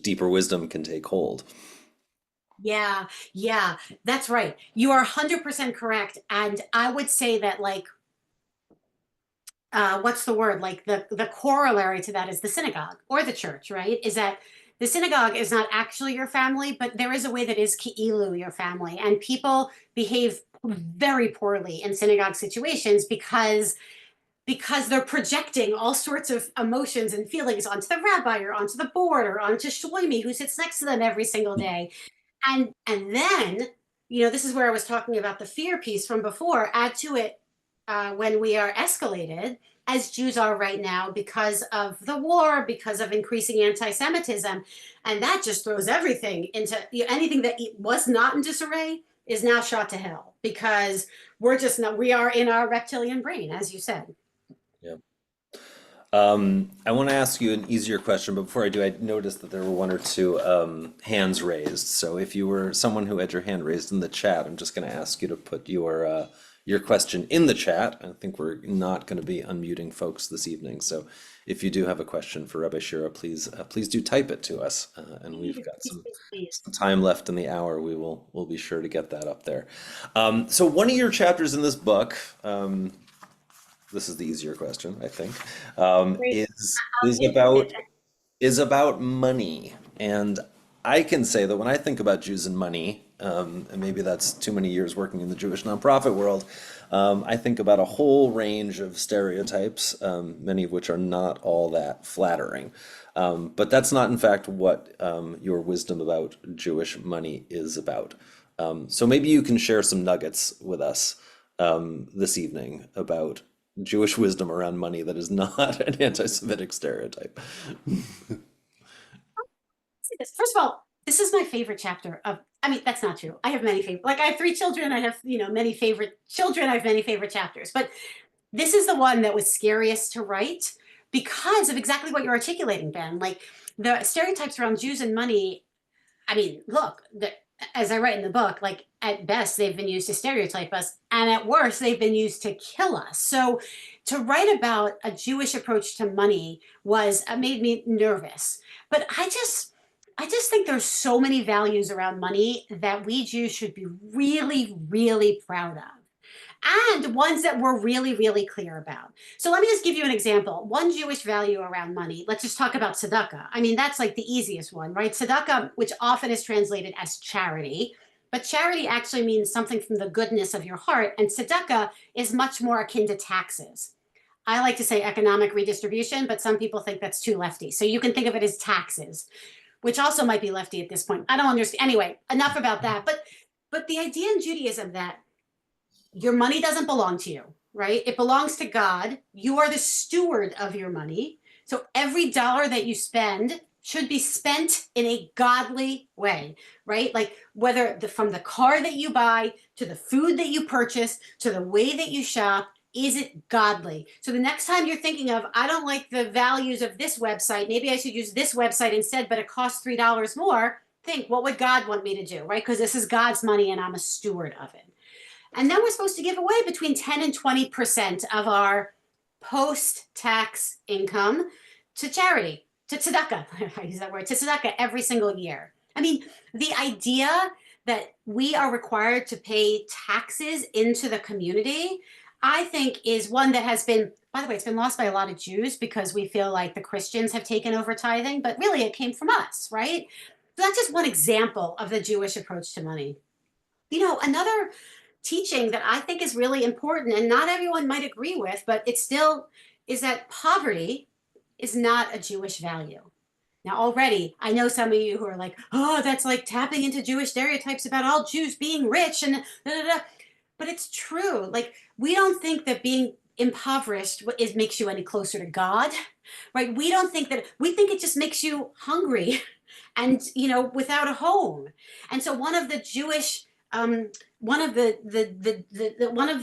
deeper wisdom can take hold. yeah, yeah, that's right. You are 100% correct. And I would say that like what's the word? Like the corollary to that is the synagogue or the church, right? Is that the synagogue is not actually your family, but there is a way that is ki'ilu your family, and people behave very poorly in synagogue situations because they're projecting all sorts of emotions and feelings onto the rabbi or onto the board or onto Shloimi, who sits next to them every single day. And then, this is where I was talking about the fear piece from before. Add to it when we are escalated, as Jews are right now, because of the war, because of increasing anti-Semitism, and that just throws everything into anything that was not in disarray is now shot to hell because we're just not. We are in our reptilian brain, as you said. Yeah. I want to ask you an easier question, but before I do, I noticed that there were one or two hands raised. So if you were someone who had your hand raised in the chat, I'm just going to ask you to put your question in the chat. I think we're not going to be unmuting folks this evening. So if you do have a question for Rabbi Shira, please do type it to us. And we've got Please, please, please. some time left in the hour. We'll be sure to get that up there. So one of your chapters in this book. This is the easier question, I think, Great. is Interested. about money. And I can say that when I think about Jews and money, and maybe that's too many years working in the Jewish nonprofit world, I think about a whole range of stereotypes, many of which are not all that flattering. But that's not, in fact, what your wisdom about Jewish money is about. So maybe you can share some nuggets with us this evening about Jewish wisdom around money that is not an anti-Semitic stereotype. First of all, this is my favorite chapter of, I mean, that's not true. I have many favorite, like I have three children. I have, many favorite children. I have many favorite chapters, but this is the one that was scariest to write because of exactly what you're articulating, Ben. Like the stereotypes around Jews and money. I mean, look, as I write in the book, like at best they've been used to stereotype us, and at worst they've been used to kill us. So to write about a Jewish approach to money was made me nervous. But I just think there's so many values around money that we Jews should be really, really proud of and ones that we're really, really clear about. So let me just give you an example. One Jewish value around money, let's just talk about tzedakah. I mean, that's like the easiest one, right? Tzedakah, which often is translated as charity, but charity actually means something from the goodness of your heart, and tzedakah is much more akin to taxes. I like to say economic redistribution, but some people think that's too lefty. So you can think of it as taxes, which also might be lefty at this point. I don't understand. Anyway, enough about that. But the idea in Judaism that your money doesn't belong to you, right? It belongs to God. You are the steward of your money. So every dollar that you spend should be spent in a godly way, right? Like whether from the car that you buy to the food that you purchase to the way that you shop, is it godly? So the next time you're thinking of, I don't like the values of this website, maybe I should use this website instead, but it costs $3 more. Think, what would God want me to do, right? Because this is God's money and I'm a steward of it. And then we're supposed to give away between 10 and 20% of our post-tax income to charity, to tzedakah. I use that word, to tzedakah every single year. I mean, the idea that we are required to pay taxes into the community, I think is one that has been, by the way, it's been lost by a lot of Jews because we feel like the Christians have taken over tithing, but really it came from us, right? So that's just one example of the Jewish approach to money. Another teaching that I think is really important and not everyone might agree with, but it still is that poverty is not a Jewish value. Now, already, I know some of you who are like, oh, that's like tapping into Jewish stereotypes about all Jews being rich and da, da, da. But it's true. Like, we don't think that being impoverished makes you any closer to God, right? We don't think that, we think it just makes you hungry and, without a home. And so one of the Jewish, one of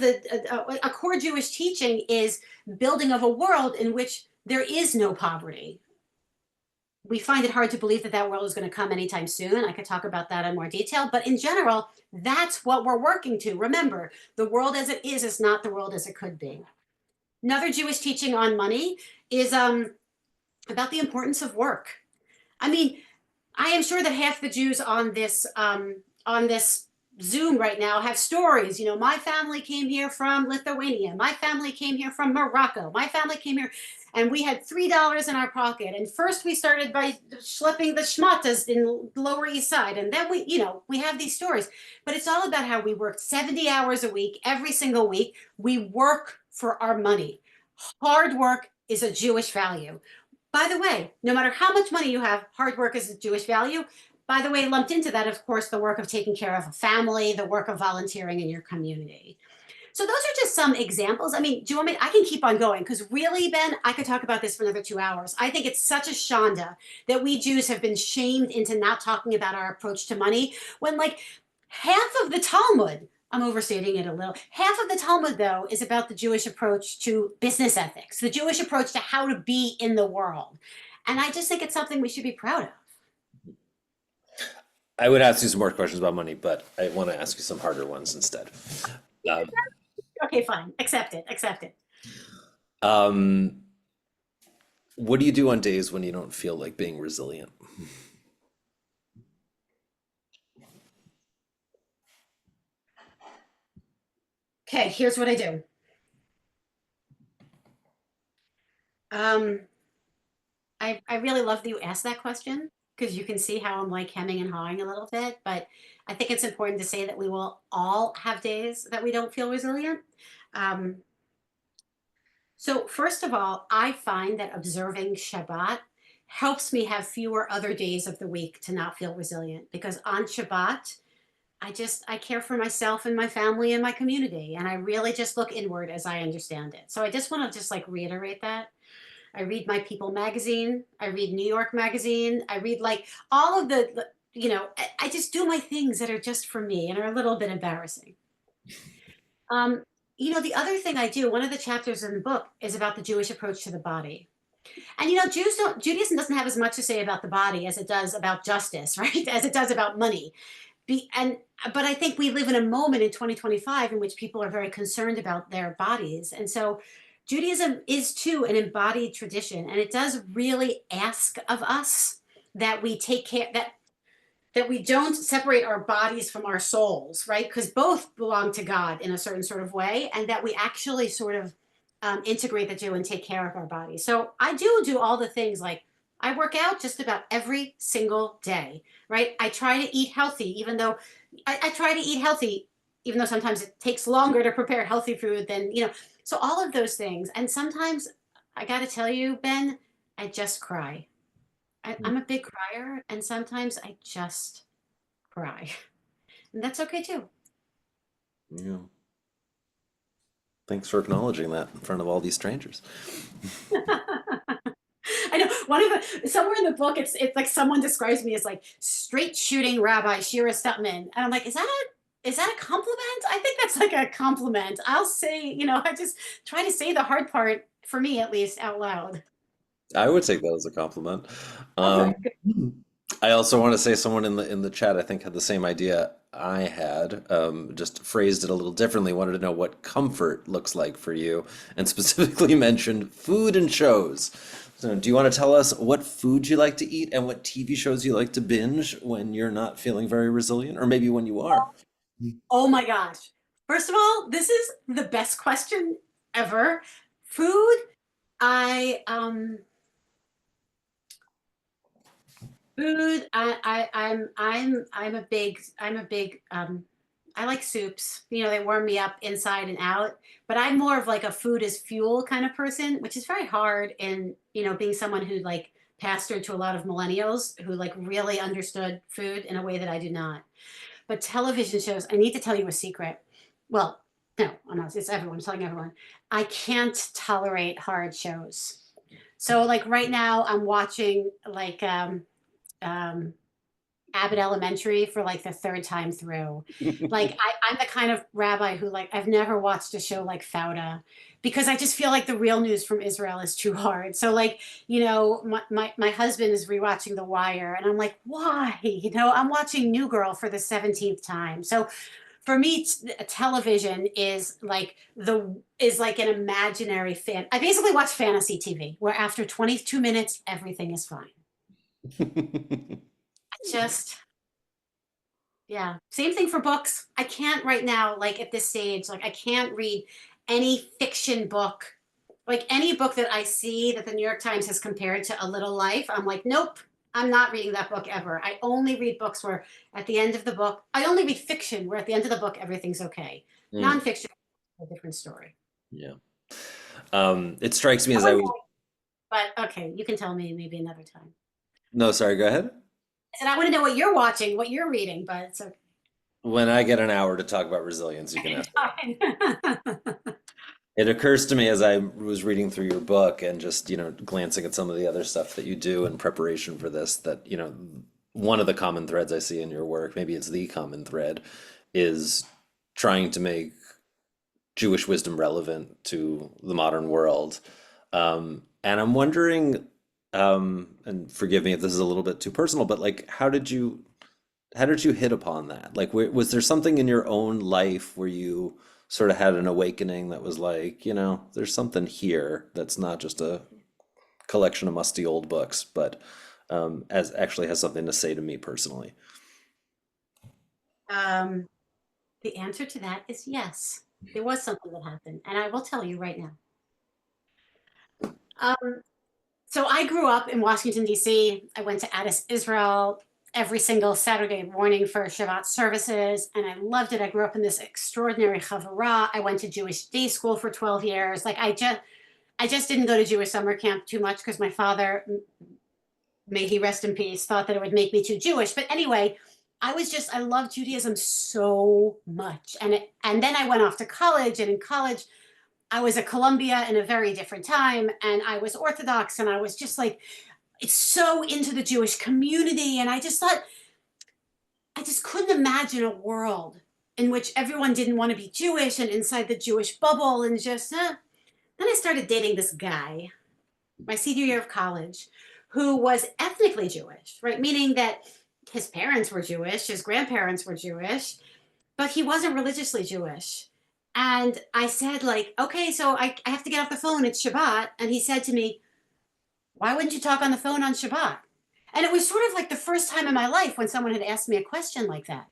a core Jewish teaching is building of a world in which there is no poverty. We find it hard to believe that that world is going to come anytime soon. I could talk about that in more detail, but in general, that's what we're working to. Remember, the world as it is not the world as it could be. Another Jewish teaching on money is about the importance of work. I mean, I am sure that half the Jews on this Zoom right now have stories. My family came here from Lithuania. My family came here from Morocco. My family came here, and we had $3 in our pocket. And first we started by schlepping the shmatas in the Lower East Side, and then we have these stories. But it's all about how we worked 70 hours a week, every single week. We work for our money. Hard work is a Jewish value. By the way, no matter how much money you have, hard work is a Jewish value. By the way, lumped into that, of course, the work of taking care of a family, the work of volunteering in your community. So those are just some examples. I mean, do you want me? I can keep on going because really, Ben, I could talk about this for another 2 hours. I think it's such a shanda that we Jews have been shamed into not talking about our approach to money when like half of the Talmud, I'm overstating it a little, half of the Talmud, though, is about the Jewish approach to business ethics, the Jewish approach to how to be in the world. And I just think it's something we should be proud of. I would ask you some more questions about money, but I want to ask you some harder ones instead. Uh, Okay, fine. Accept it. Accept it. um, what do you do on days when you don't feel like being resilient? Okay, here's what I do. Um, I really love that you asked that question because you can see how I'm like hemming and hawing a little bit. But I think it's important to say that we will all have days that we don't feel resilient. Um, so, first of all, I find that observing Shabbat helps me have fewer other days of the week to not feel resilient because on Shabbat, I care for myself and my family and my community. And I really just look inward as I understand it. So I just want to just like reiterate that. I read my People magazine. I read New York magazine. I read like all of I just do my things that are just for me and are a little bit embarrassing. Um, the other thing I do, one of the chapters in the book is about the Jewish approach to the body. And Judaism doesn't have as much to say about the body as it does about justice, right? As it does about money. But I think we live in a moment in 2025 in which people are very concerned about their bodies. And so Judaism is too an embodied tradition, and it does really ask of us that we take care that we don't separate our bodies from our souls, right? Because both belong to God in a certain sort of way, and that we actually sort of integrate the two and take care of our bodies. So I do all the things like I work out just about every single day, right? I try to eat healthy, even though I try to eat healthy, even though sometimes it takes longer to prepare healthy food than. So all of those things. And sometimes I got to tell you, Ben, I just cry. I'm a big crier, and sometimes I just cry. And that's okay too. Yeah. Thanks for acknowledging that in front of all these strangers. I know somewhere in the book it's like someone describes me as like straight shooting Rabbi Shira Stutman. And I'm like, is that a compliment? I think that's like a compliment. I'll say, I just try to say the hard part for me at least out loud. I would take that as a compliment. Okay. Um, I also want to say someone in the chat I think had the same idea I had, just phrased it a little differently. Wanted to know what comfort looks like for you, and specifically mentioned food and shows. So, do you want to tell us what food you like to eat and what TV shows you like to binge when you're not feeling very resilient, or maybe when you are? Oh my gosh. First of all, this is the best question ever. Food, I food, I'm a big I like soups. They warm me up inside and out, but I'm more of like a food as fuel kind of person, which is very hard in, being someone who like pastored to a lot of millennials who like really understood food in a way that I do not. But television shows, I need to tell you a secret. Well, no, I'm not, it's everyone, I'm telling everyone. I can't tolerate hard shows. So like right now I'm watching like um Abbott Elementary for like the third time through. Like I'm the kind of rabbi who like I've never watched a show like Fauda because I just feel like the real news from Israel is too hard. So like, my husband is rewatching The Wire and I'm like, why? I'm watching New Girl for the 17th time. So for me, television is like an imaginary fan. I basically watch fantasy TV where after 22 minutes, everything is fine. I just Yeah. Same thing for books. I can't right now, like at this stage, like I can't read any fiction book. Like any book that I see that the New York Times has compared to A Little Life, I'm like, nope, I'm not reading that book ever. I only read books where at the end of the book, I only read fiction where at the end of the book, everything's okay. Mm, Nonfiction, a different story. yeah. It strikes me I as I wouldn't was, know, but okay, you can tell me maybe another time. no, sorry, go ahead. I said, I want to know what you're watching, what you're reading, but it's okay. When I get an hour to talk about resilience, you can ask. Fine. It occurs to me as I was reading through your book and just, glancing at some of the other stuff that you do in preparation for this, that, one of the common threads I see in your work, maybe it's the common thread, is trying to make Jewish wisdom relevant to the modern world. And I'm wondering, and forgive me if this is a little bit too personal, but like, how did you hit upon that? Like, was there something in your own life where you sort of had an awakening that was like, there's something here that's not just a collection of musty old books, but as actually has something to say to me personally? Um, the answer to that is yes. There was something that happened, and I will tell you right now. Um, so I grew up in Washington, D.C. I went to Addis, Israel every single Saturday morning for Shabbat services, and I loved it. I grew up in this extraordinary chavurah. I went to Jewish day school for 12 years. Like I just didn't go to Jewish summer camp too much because my father, may he rest in peace, thought that it would make me too Jewish. But anyway, I love Judaism so much. And then I went off to college, and in college, I was at Columbia in a very different time, and I was Orthodox, and I was just like, it's so into the Jewish community. And I just thought, I just couldn't imagine a world in which everyone didn't want to be Jewish and inside the Jewish bubble and just, Then I started dating this guy my senior year of college who was ethnically Jewish, right? Meaning that his parents were Jewish, his grandparents were Jewish, but he wasn't religiously Jewish. And I said, like, okay, so I have to get off the phone. It's Shabbat. And he said to me, why wouldn't you talk on the phone on Shabbat? And it was sort of like the first time in my life when someone had asked me a question like that.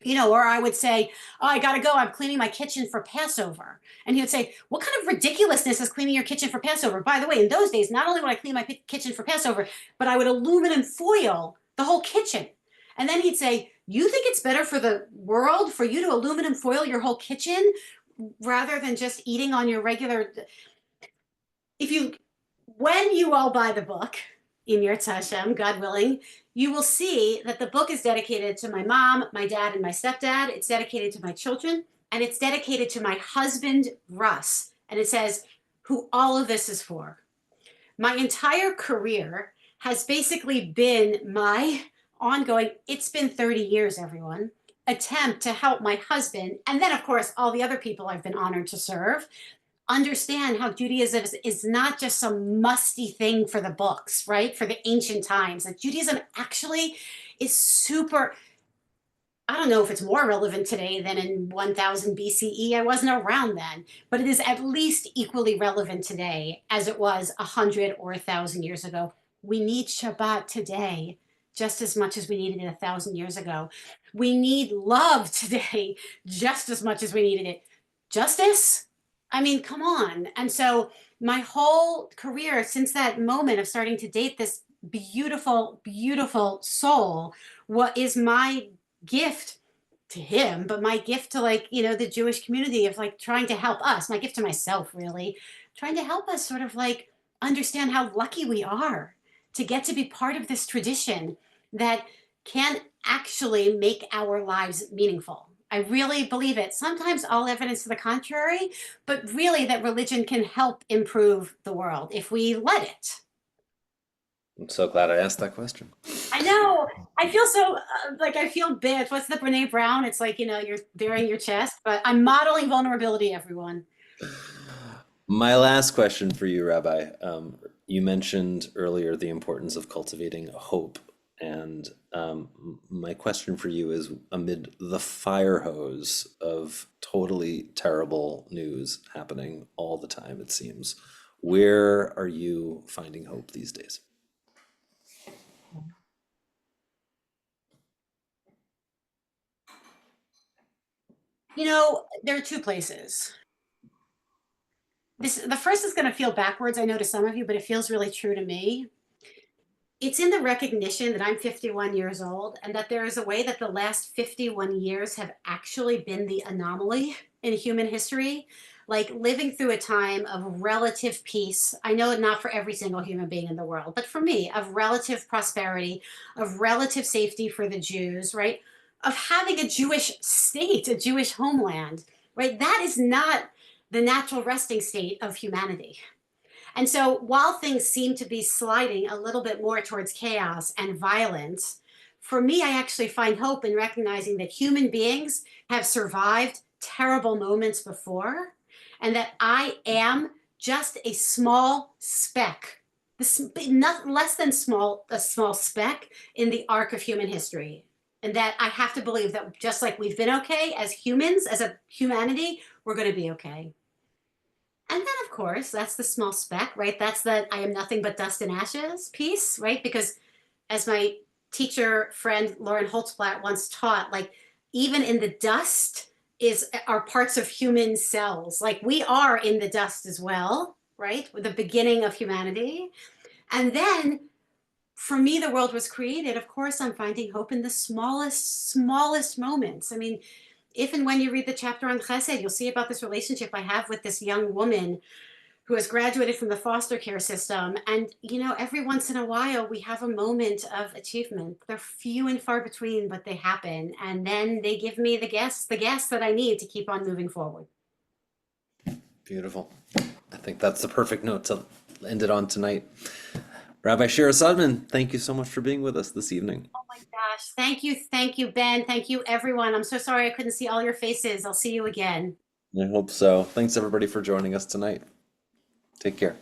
Or I would say, oh, I gotta go. I'm cleaning my kitchen for Passover. And he would say, what kind of ridiculousness is cleaning your kitchen for Passover? By the way, in those days, not only would I clean my kitchen for Passover, but I would aluminum foil the whole kitchen. And then he'd say, you think it's better for the world for you to aluminum foil your whole kitchen rather than just eating on your regular. If you, when you all buy the book, in your Hashem, God willing, you will see that the book is dedicated to my mom, my dad, and my stepdad. It's dedicated to my children, and it's dedicated to my husband, Russ. And it says, who all of this is for. My entire career has basically been my ongoing, it's been 30 years, everyone, attempt to help my husband, and then, of course, all the other people I've been honored to serve, understand how Judaism is not just some musty thing for the books, right? For the ancient times. That Judaism actually is super, I don't know if it's more relevant today than in 1000 BCE. I wasn't around then, but it is at least equally relevant today as it was 100 or 1,000 years ago. We need Shabbat today just as much as we needed it 1,000 years ago. We need love today just as much as we needed it. Justice? I mean, come on. And so my whole career since that moment of starting to date this beautiful, beautiful soul, what is my gift to him, but my gift to the Jewish community of like trying to help us, my gift to myself, really, trying to help us sort of like understand how lucky we are to get to be part of this tradition that can actually make our lives meaningful. I really believe it. Sometimes all evidence to the contrary, but really that religion can help improve the world if we let it. I'm so glad I asked that question. I know. I feel so like I feel bad. What's the Brene Brown? It's like, you're bearing your chest, but I'm modeling vulnerability, everyone. My last question for you, Rabbi. You mentioned earlier the importance of cultivating hope. And my question for you is, amid the fire hose of totally terrible news happening all the time, it seems, where are you finding hope these days? There are two places. The first is going to feel backwards, I know, to some of you, but it feels really true to me. It's in the recognition that I'm 51 years old and that there is a way that the last 51 years have actually been the anomaly in human history, like living through a time of relative peace. I know not for every single human being in the world, but for me, of relative prosperity, of relative safety for the Jews, right? Of having a Jewish state, a Jewish homeland, right? That is not the natural resting state of humanity. And so while things seem to be sliding a little bit more towards chaos and violence, for me, I actually find hope in recognizing that human beings have survived terrible moments before, and that I am just a small speck, not less than a small speck in the arc of human history. And that I have to believe that just like we've been okay as humans, as a humanity, we're going to be okay. And then, of course, that's the small speck, right? That's the I am nothing but dust and ashes piece, right? Because as my teacher friend Lauren Holtzblatt once taught, like even in the dust are parts of human cells. Like we are in the dust as well, right? With the beginning of humanity. And then for me, the world was created. Of course, I'm finding hope in the smallest moments. I mean, if and when you read the chapter on Chesed, you'll see about this relationship I have with this young woman who has graduated from the foster care system. And, every once in a while, we have a moment of achievement. They're few and far between, but they happen. And then they give me the gas that I need to keep on moving forward. Beautiful. I think that's the perfect note to end it on tonight. Rabbi Shira Stutman, thank you so much for being with us this evening. Oh my gosh. Thank you, Ben. Thank you, everyone. I'm so sorry I couldn't see all your faces. I'll see you again. I hope so. Thanks everybody for joining us tonight. Take care.